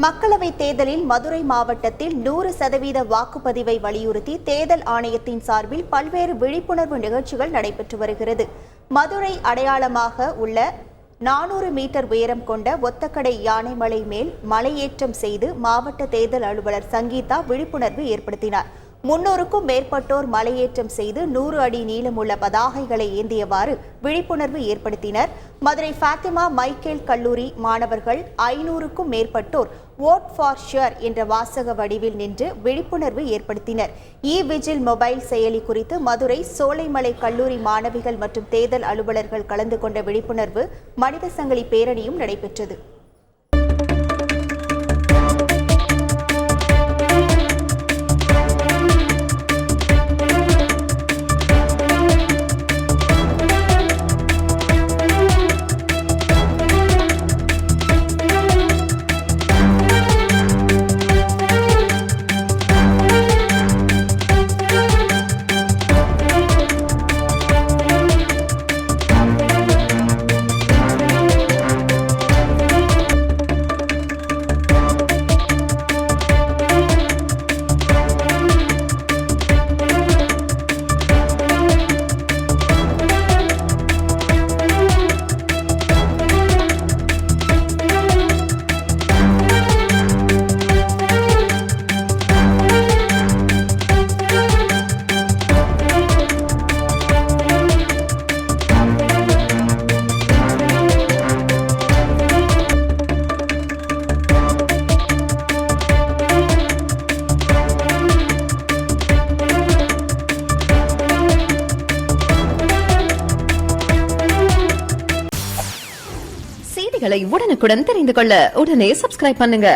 மக்களவைத் தேர்தலில் மதுரை மாவட்டத்தில் 100% வாக்குப்பதிவை வலியுறுத்தி தேர்தல் ஆணையத்தின் சார்பில் பல்வேறு விழிப்புணர்வு நிகழ்ச்சிகள் நடைபெற்று வருகிறது. மதுரை அடையாளமாக உள்ள 400 மீட்டர் உயரம் கொண்ட ஒத்தக்கடை யானைமலை மேல் மலையேற்றம் செய்து மாவட்ட தேர்தல் அலுவலர் சங்கீதா விழிப்புணர்வு ஏற்படுத்தினார். 300க்கும் மேற்பட்டோர் மலையேற்றம் செய்து 100 அடி நீளமுள்ள பதாகைகளை ஏந்தியவாறு விழிப்புணர்வு ஏற்படுத்தினர். மதுரை ஃபாத்திமா மைக்கேல் கல்லூரி மாணவர்கள் 500க்கும் மேற்பட்டோர் வோட் ஃபார் ஷுர் என்ற வாசக வடிவில் நின்று விழிப்புணர்வு ஏற்படுத்தினர். விஜில் மொபைல் செயலி குறித்து மதுரை சோலைமலை கல்லூரி மாணவிகள் மற்றும் தேர்தல் அலுவலர்கள் கலந்து கொண்ட விழிப்புணர்வு மனித சங்கிலி பேரணியும் நடைபெற்றது. செய்திகளை உடனுக்குடன் தெரிந்து கொள்ள உடனே சப்ஸ்கிரைப் பண்ணுங்க.